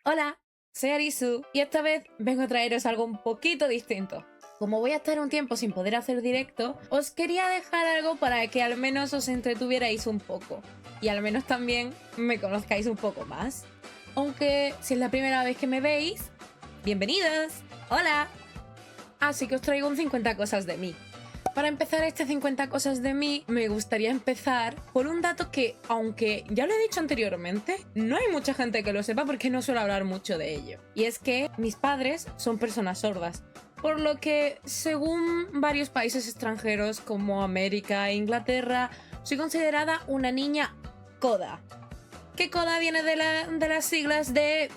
Hola, soy Arisu y esta vez vengo a traeros algo un poquito distinto. Como voy a estar un tiempo sin poder hacer directo, os quería dejar algo para que al menos os entretuvierais un poco y al menos también me conozcáis un poco más. Aunque si es la primera vez que me veis, bienvenidos, hola. Así que os traigo un 50 cosas de mí. Para empezar este 50 cosas de mí, me gustaría empezar por un dato que, aunque ya lo he dicho anteriormente, no hay mucha gente que lo sepa porque no suelo hablar mucho de ello. Y es que mis padres son personas sordas, por lo que, según varios países extranjeros como América e Inglaterra, soy considerada una niña coda. Que coda viene de las siglas de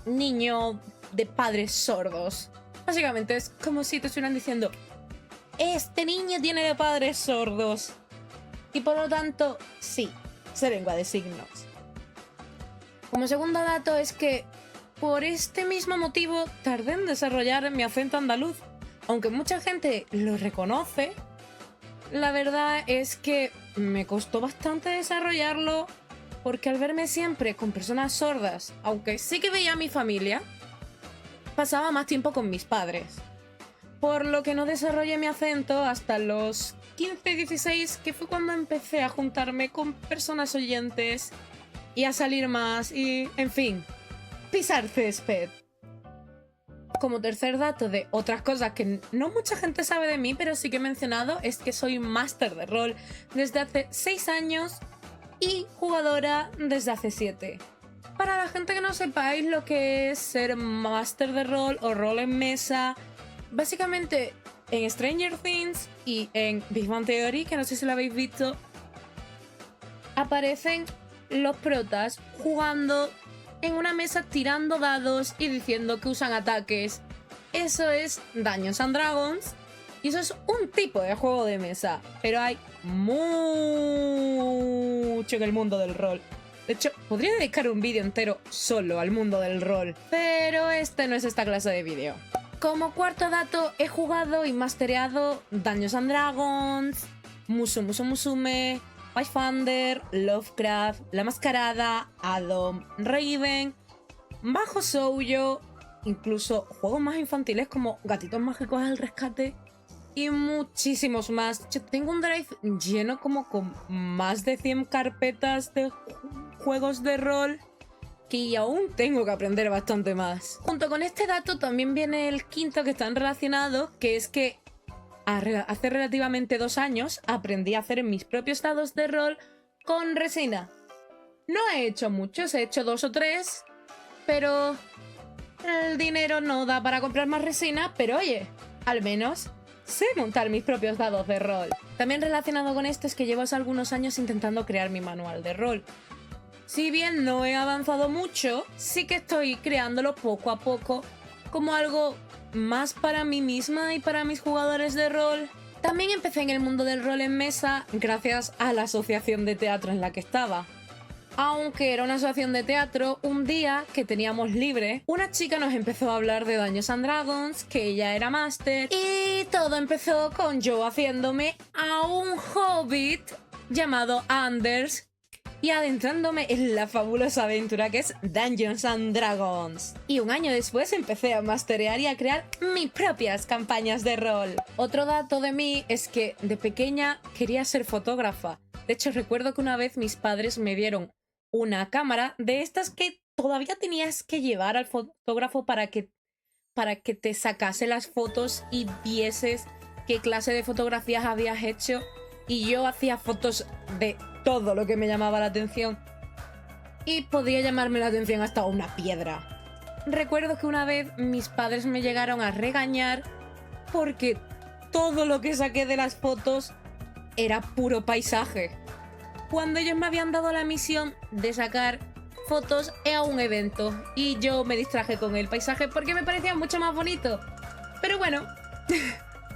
niño de padres sordos. Básicamente es como si te estuvieran diciendo: este niño tiene padres sordos. Y por lo tanto, sí, sé lengua de signos. Como segundo dato es que, por este mismo motivo, tardé en desarrollar mi acento andaluz. Aunque mucha gente lo reconoce, la verdad es que me costó bastante desarrollarlo, porque al verme siempre con personas sordas, aunque sí que veía a mi familia, pasaba más tiempo con mis padres. Por lo que no desarrollé mi acento hasta los 15-16, que fue cuando empecé a juntarme con personas oyentes y a salir más y, en fin, pisar césped. Como tercer dato de otras cosas que no mucha gente sabe de mí, pero sí que he mencionado, es que soy máster de rol desde hace 6 años y jugadora desde hace 7. Para la gente que no sepáis lo que es ser máster de rol o rol en mesa, básicamente, en Stranger Things y en Big Bang Theory, que no sé si lo habéis visto, aparecen los protas jugando en una mesa tirando dados y diciendo que usan ataques. Eso es Dungeons and Dragons y eso es un tipo de juego de mesa, pero hay mucho en el mundo del rol. De hecho, podría dedicar un vídeo entero solo al mundo del rol, pero este no es esta clase de vídeo. Como cuarto dato, he jugado y mastereado Dungeons and Dragons, Musume, Pathfinder, Lovecraft, La Mascarada, Adam, Raven, Bajo Shoujo, incluso juegos más infantiles como Gatitos Mágicos al Rescate y muchísimos más. Yo tengo un drive lleno como con más de 100 carpetas de juegos de rol que aún tengo que aprender bastante más. Junto con este dato también viene el quinto, que están relacionados, que es que hace relativamente 2 años aprendí a hacer mis propios dados de rol con resina. No he hecho muchos, he hecho 2 o 3, pero el dinero no da para comprar más resina, pero oye, al menos sé montar mis propios dados de rol. También relacionado con esto es que llevo hace algunos años intentando crear mi manual de rol. Si bien no he avanzado mucho, sí que estoy creándolo poco a poco como algo más para mí misma y para mis jugadores de rol. También empecé en el mundo del rol en mesa gracias a la asociación de teatro en la que estaba. Aunque era una asociación de teatro, un día que teníamos libre, una chica nos empezó a hablar de Dungeons and Dragons, que ella era máster, y todo empezó con yo haciéndome a un hobbit llamado Anders y adentrándome en la fabulosa aventura que es Dungeons and Dragons. Y un año después empecé a masterear y a crear mis propias campañas de rol. Otro dato de mí es que de pequeña quería ser fotógrafa. De hecho, recuerdo que una vez mis padres me dieron una cámara de estas que todavía tenías que llevar al fotógrafo para que te sacase las fotos y vieses qué clase de fotografías habías hecho. Y yo hacía fotos de todo lo que me llamaba la atención. Y podía llamarme la atención hasta una piedra. Recuerdo que una vez mis padres me llegaron a regañar porque todo lo que saqué de las fotos era puro paisaje, cuando ellos me habían dado la misión de sacar fotos a un evento y yo me distraje con el paisaje porque me parecía mucho más bonito. Pero bueno,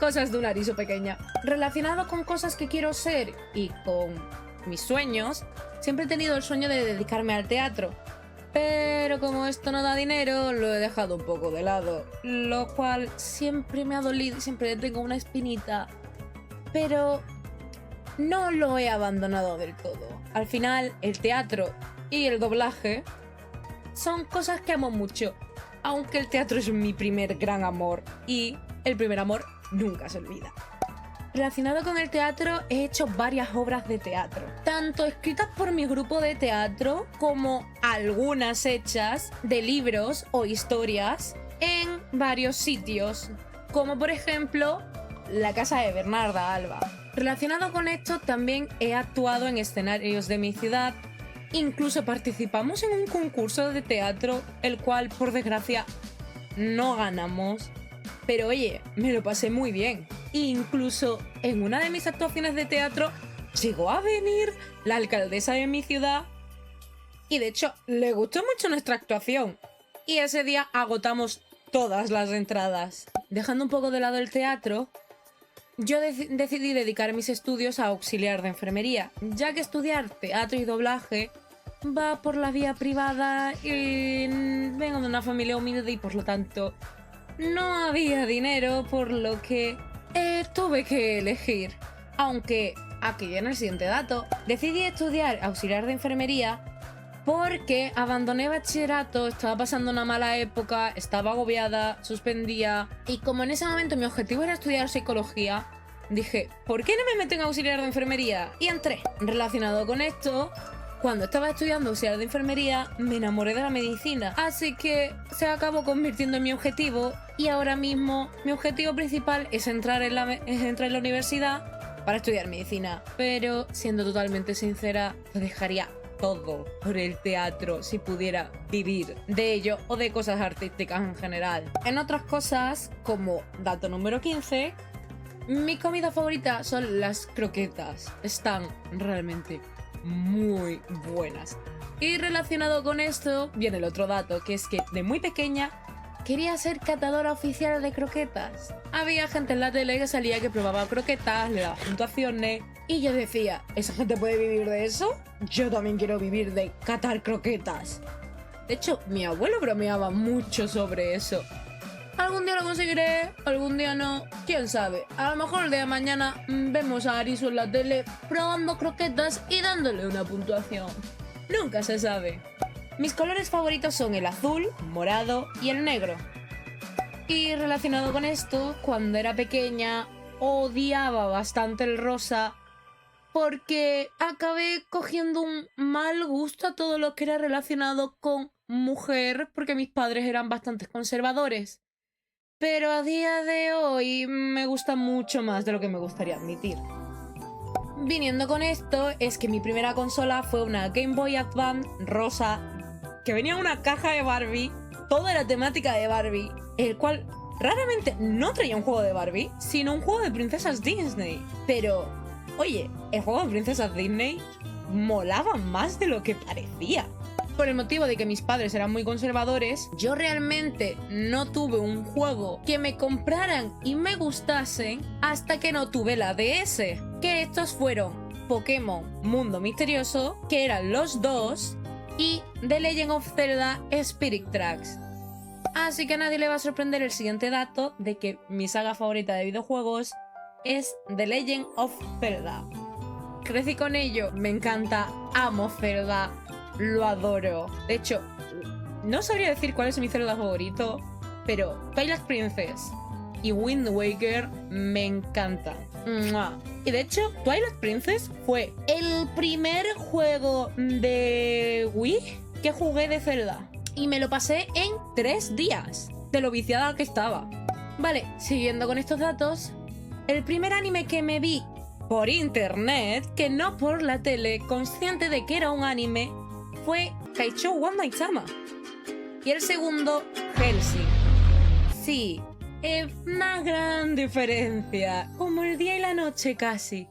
cosas de una Arisu pequeña. Relacionado con cosas que quiero ser y con mis sueños, siempre he tenido el sueño de dedicarme al teatro, pero como esto no da dinero, lo he dejado un poco de lado, lo cual siempre me ha dolido y siempre tengo una espinita, pero no lo he abandonado del todo. Al final, el teatro y el doblaje son cosas que amo mucho. Aunque el teatro es mi primer gran amor y el primer amor nunca se olvida. Relacionado con el teatro, he hecho varias obras de teatro, tanto escritas por mi grupo de teatro como algunas hechas de libros o historias en varios sitios, como por ejemplo la casa de Bernarda Alba. Relacionado con esto, también he actuado en escenarios de mi ciudad. Incluso participamos en un concurso de teatro, el cual, por desgracia, no ganamos. Pero oye, me lo pasé muy bien. Incluso en una de mis actuaciones de teatro llegó a venir la alcaldesa de mi ciudad y de hecho le gustó mucho nuestra actuación. Y ese día agotamos todas las entradas. Dejando un poco de lado el teatro, yo decidí dedicar mis estudios a auxiliar de enfermería, ya que estudiar teatro y doblaje va por la vía privada y vengo de una familia humilde y por lo tanto no había dinero, por lo que tuve que elegir. Aunque aquí viene el siguiente dato. Decidí estudiar auxiliar de enfermería porque abandoné bachillerato, estaba pasando una mala época, estaba agobiada, suspendía. Y como en ese momento mi objetivo era estudiar psicología, dije, ¿por qué no me meto en auxiliar de enfermería? Y entré. Relacionado con esto, cuando estaba estudiando auxiliar de enfermería, me enamoré de la medicina. Así que se acabó convirtiendo en mi objetivo y ahora mismo mi objetivo principal es entrar en la universidad para estudiar medicina. Pero siendo totalmente sincera, lo dejaría todo por el teatro si pudiera vivir de ello o de cosas artísticas en general. En otras cosas, como dato número 15, mi comida favorita son las croquetas. Están realmente muy buenas. Y relacionado con esto viene el otro dato, que es que de muy pequeña quería ser catadora oficial de croquetas. Había gente en la tele que salía que probaba croquetas, le daba puntuaciones y yo decía, ¿esa gente puede vivir de eso? Yo también quiero vivir de catar croquetas. De hecho, mi abuelo bromeaba mucho sobre eso. Algún día lo conseguiré, algún día no, quién sabe. A lo mejor el día de mañana vemos a Arisu en la tele probando croquetas y dándole una puntuación. Nunca se sabe. Mis colores favoritos son el azul, morado y el negro. Y relacionado con esto, cuando era pequeña odiaba bastante el rosa porque acabé cogiendo un mal gusto a todo lo que era relacionado con mujer porque mis padres eran bastante conservadores. Pero a día de hoy me gusta mucho más de lo que me gustaría admitir. Viniendo con esto, es que mi primera consola fue una Game Boy Advance rosa que venía en una caja de Barbie, toda la temática de Barbie, el cual raramente no traía un juego de Barbie, sino un juego de princesas Disney. Pero, oye, el juego de princesas Disney molaba más de lo que parecía. Por el motivo de que mis padres eran muy conservadores, yo realmente no tuve un juego que me compraran y me gustasen hasta que no tuve la DS. Que estos fueron Pokémon Mundo Misterioso, que eran los dos, y The Legend of Zelda Spirit Tracks. Así que a nadie le va a sorprender el siguiente dato de que mi saga favorita de videojuegos es The Legend of Zelda. Crecí con ello, me encanta, amo Zelda. Lo adoro. De hecho, no sabría decir cuál es mi Zelda favorito, pero Twilight Princess y Wind Waker me encantan. ¡Mua! Y de hecho, Twilight Princess fue el primer juego de Wii que jugué de Zelda. Y me lo pasé en 3 días, de lo viciada que estaba. Vale, siguiendo con estos datos, el primer anime que me vi por internet, que no por la tele, consciente de que era un anime, fue Kaichou One Night Sama. Y el segundo, Hellsing. Sí, es una gran diferencia, como el día y la noche casi.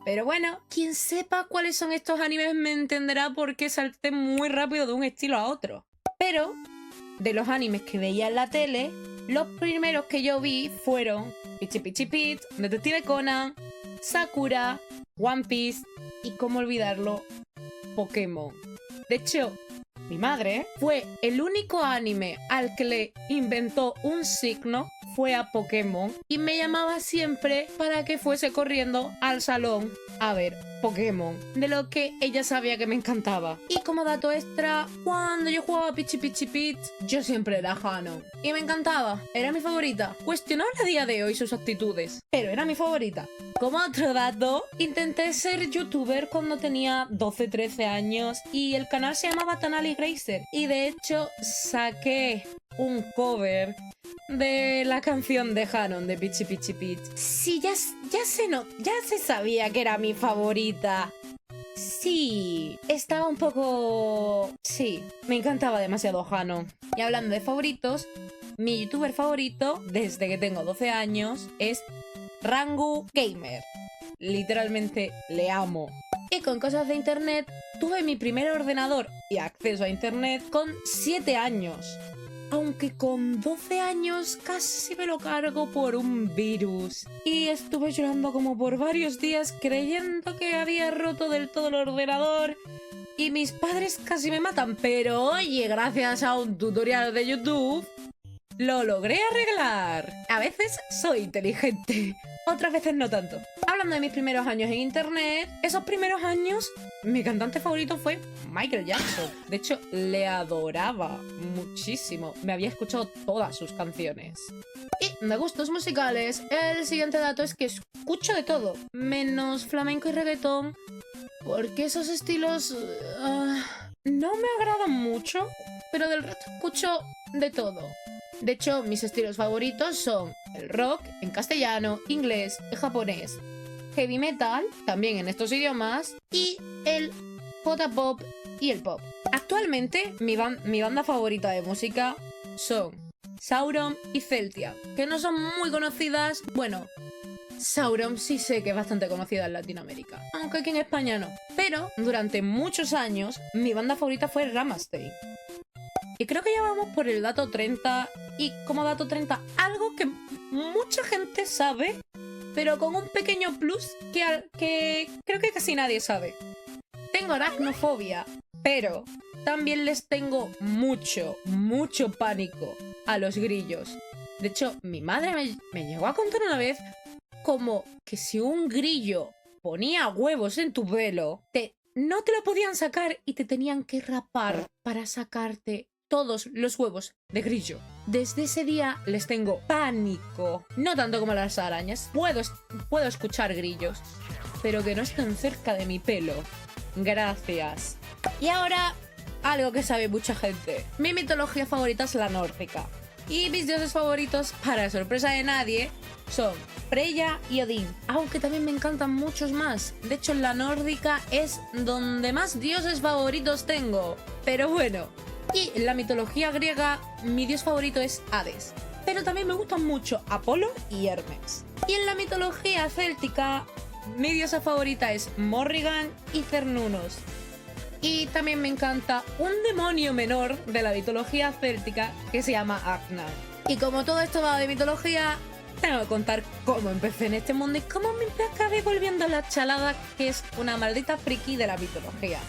Pero bueno, quien sepa cuáles son estos animes me entenderá por qué salté muy rápido de un estilo a otro. Pero, de los animes que veía en la tele, los primeros que yo vi fueron Pichi Pichi Pit, Detective Conan, Sakura, One Piece y, cómo olvidarlo, Pokémon. De hecho, mi madre fue el único anime al que le inventó un signo fue a Pokémon y me llamaba siempre para que fuese corriendo al salón a ver Pokémon, de lo que ella sabía que me encantaba. Y como dato extra, cuando yo jugaba a Pichi Pichi Pitch, yo siempre era Hanon. Y me encantaba, era mi favorita. Cuestionable a día de hoy sus actitudes, pero era mi favorita. Como otro dato, intenté ser youtuber cuando tenía 12-13 años y el canal se llamaba Tanali Grazer. Y de hecho saqué un cover de la canción de Hanon de Pichi Pichi Pitch. Sí, ya se sabía que era mi favorita. Sí, estaba un poco... Sí, me encantaba demasiado Hanon. Y hablando de favoritos, mi youtuber favorito desde que tengo 12 años es Rangu Gamer. Literalmente le amo. Y con cosas de internet, tuve mi primer ordenador y acceso a internet con 7 años. Aunque con 12 años casi me lo cargo por un virus. Y estuve llorando como por varios días creyendo que había roto del todo el ordenador. Y mis padres casi me matan. Pero oye, gracias a un tutorial de YouTube, lo logré arreglar. A veces soy inteligente, otras veces no tanto. Hablando de mis primeros años en internet, esos primeros años, mi cantante favorito fue Michael Jackson. De hecho, le adoraba muchísimo. Me había escuchado todas sus canciones. Y de gustos musicales, el siguiente dato es que escucho de todo, menos flamenco y reggaetón, porque esos estilos no me agradan mucho, pero del resto escucho de todo. De hecho, mis estilos favoritos son el rock en castellano, inglés, japonés, heavy metal, también en estos idiomas, y el J-pop y el pop. Actualmente, mi banda favorita de música son Sauron y Celtia, que no son muy conocidas. Bueno, Sauron sí sé que es bastante conocida en Latinoamérica, aunque aquí en España no. Pero durante muchos años, mi banda favorita fue Rammstein. Y creo que ya vamos por el dato 30. Y como dato 30, algo que mucha gente sabe, pero con un pequeño plus que creo que casi nadie sabe. Tengo aracnofobia, pero también les tengo mucho pánico a los grillos. De hecho, mi madre me llegó a contar una vez como que si un grillo ponía huevos en tu pelo, no te lo podían sacar y te tenían que rapar para sacarte todos los huevos de grillo. Desde ese día les tengo pánico. No tanto como a las arañas. Puedo escuchar grillos, pero que no estén cerca de mi pelo. Gracias. Y ahora, algo que sabe mucha gente. Mi mitología favorita es la nórdica. Y mis dioses favoritos, para sorpresa de nadie, son Freya y Odín. Aunque también me encantan muchos más. De hecho, en la nórdica es donde más dioses favoritos tengo. Pero bueno. Y en la mitología griega, mi dios favorito es Hades. Pero también me gustan mucho Apolo y Hermes. Y en la mitología céltica, mi diosa favorita es Morrigan y Cernunnos. Y también me encanta un demonio menor de la mitología céltica que se llama Agnar. Y como todo esto va de mitología, tengo que contar cómo empecé en este mundo y cómo me acabé volviendo la chalada, que es una maldita friki de la mitología.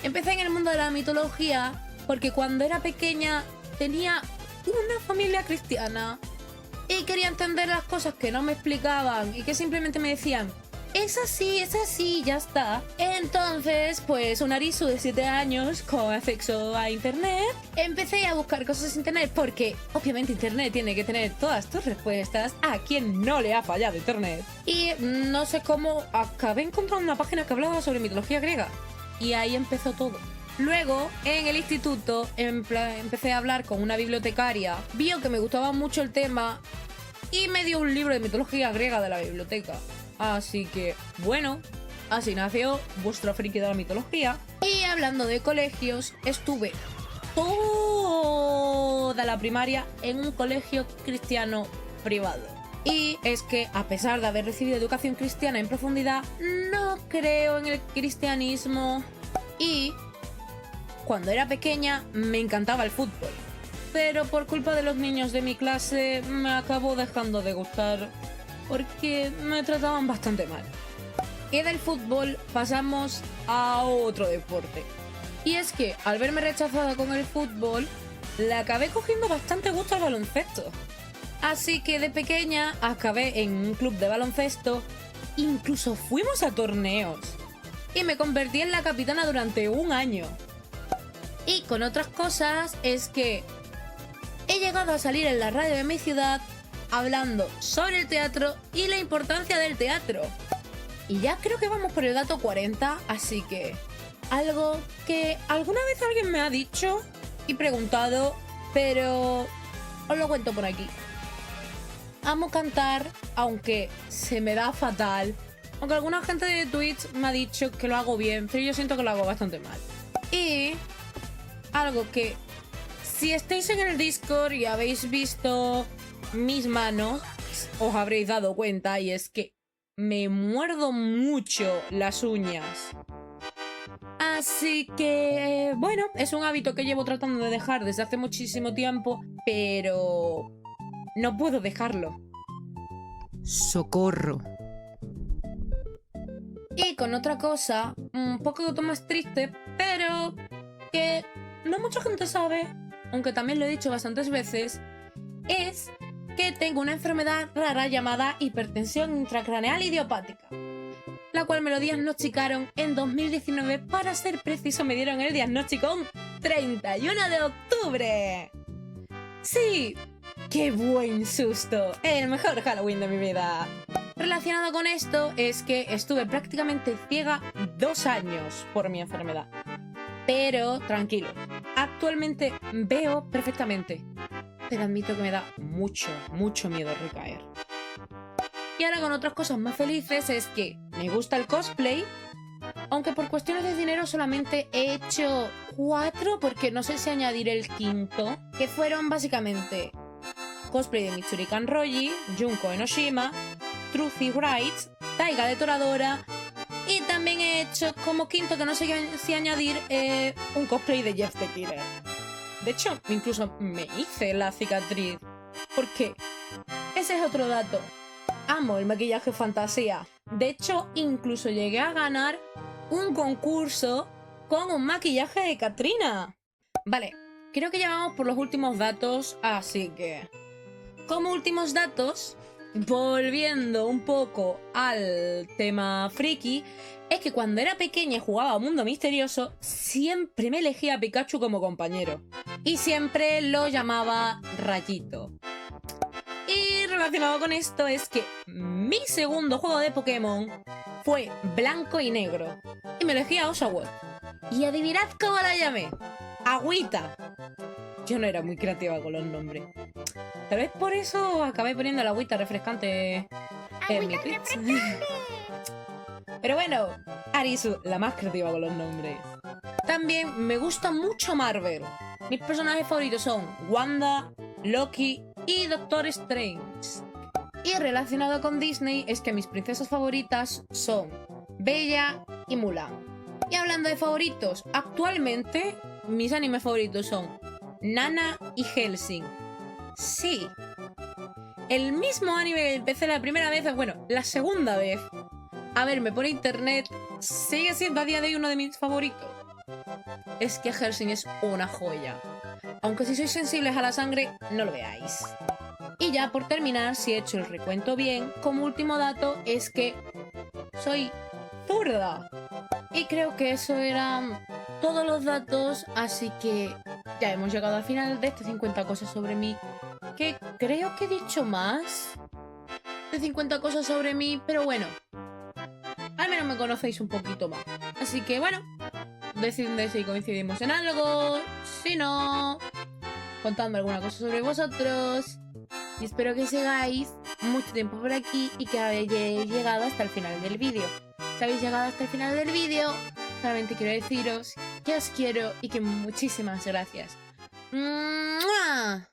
Empecé en el mundo de la mitología porque cuando era pequeña tenía una familia cristiana y quería entender las cosas que no me explicaban y que simplemente me decían es así, ya está. Entonces, pues un arisu de 7 años con acceso a internet, empecé a buscar cosas en internet porque obviamente internet tiene que tener todas tus respuestas. ¿A quién no le ha fallado internet? Y no sé cómo acabé encontrando una página que hablaba sobre mitología griega. Y ahí empezó todo. Luego, en el instituto, empecé a hablar con una bibliotecaria. Vio que me gustaba mucho el tema y me dio un libro de mitología griega de la biblioteca. Así que, bueno, así nació vuestra friki de la mitología. Y hablando de colegios, estuve toda la primaria en un colegio cristiano privado. Y es que, a pesar de haber recibido educación cristiana en profundidad, no creo en el cristianismo. Y cuando era pequeña me encantaba el fútbol, pero por culpa de los niños de mi clase me acabó dejando de gustar porque me trataban bastante mal. Y del fútbol pasamos a otro deporte. Y es que al verme rechazada con el fútbol, le acabé cogiendo bastante gusto al baloncesto. Así que de pequeña acabé en un club de baloncesto, incluso fuimos a torneos y me convertí en la capitana durante un año. Y con otras cosas es que he llegado a salir en la radio de mi ciudad hablando sobre el teatro y la importancia del teatro. Y ya creo que vamos por el dato 40, así que algo que alguna vez alguien me ha dicho y preguntado, pero os lo cuento por aquí. Amo cantar, aunque se me da fatal. Aunque alguna gente de Twitch me ha dicho que lo hago bien, pero yo siento que lo hago bastante mal. Y algo que, si estáis en el Discord y habéis visto mis manos, os habréis dado cuenta, y es que me muerdo mucho las uñas. Así que, bueno, es un hábito que llevo tratando de dejar desde hace muchísimo tiempo, pero no puedo dejarlo. ¡Socorro! Y con otra cosa, un poco más triste, pero que no mucha gente sabe, aunque también lo he dicho bastantes veces, es que tengo una enfermedad rara llamada hipertensión intracraneal idiopática, la cual me lo diagnosticaron en 2019, para ser preciso me dieron el diagnóstico un 31 de octubre. ¡Sí! ¡Qué buen susto! El mejor Halloween de mi vida. Relacionado con esto es que estuve prácticamente ciega 2 años por mi enfermedad. Pero tranquilo, actualmente veo perfectamente, pero admito que me da mucho miedo recaer. Y ahora con otras cosas más felices es que me gusta el cosplay, aunque por cuestiones de dinero solamente he hecho 4, porque no sé si añadir el 5, que fueron básicamente cosplay de Mitsuri Kanroji, Junko Enoshima, Trucy Wright, Taiga de Toradora, y también he hecho como 5, que no sé si añadir, un cosplay de Jeff the Killer. De hecho, incluso me hice la cicatriz, porque ese es otro dato. Amo el maquillaje fantasía. De hecho, incluso llegué a ganar un concurso con un maquillaje de Katrina. Vale, creo que ya vamos por los últimos datos, así que como últimos datos, volviendo un poco al tema friki, es que cuando era pequeña y jugaba a Mundo Misterioso, siempre me elegía a Pikachu como compañero. Y siempre lo llamaba Rayito. Y relacionado con esto es que mi segundo juego de Pokémon fue Blanco y Negro. Y me elegí a Oshawott. Y adivinad cómo la llamé. Agüita. Yo no era muy creativa con los nombres. Tal vez por eso acabé poniendo la agüita refrescante en mi tweet. Pero bueno, Arisu, la más creativa con los nombres. También me gusta mucho Marvel. Mis personajes favoritos son Wanda, Loki y Doctor Strange. Y relacionado con Disney es que mis princesas favoritas son Bella y Mulan. Y hablando de favoritos, actualmente mis animes favoritos son Nana y Hellsing. Sí, el mismo anime que empecé la primera vez, bueno, la segunda vez a verme por internet, sigue siendo a día de hoy uno de mis favoritos. Es que Hellsing es una joya. Aunque si sois sensibles a la sangre, no lo veáis. Y ya por terminar, si he hecho el recuento bien, como último dato es que soy zurda. Y creo que eso eran todos los datos, así que ya hemos llegado al final de este 50 cosas sobre mí. Que creo que he dicho más de 50 cosas sobre mí, pero bueno, al menos me conocéis un poquito más. Así que bueno, decidme si coincidimos en algo, si no, contadme alguna cosa sobre vosotros. Y espero que sigáis mucho tiempo por aquí y que hayáis llegado hasta el final del vídeo. Si habéis llegado hasta el final del vídeo, solamente quiero deciros que os quiero y que muchísimas gracias. ¡Mua!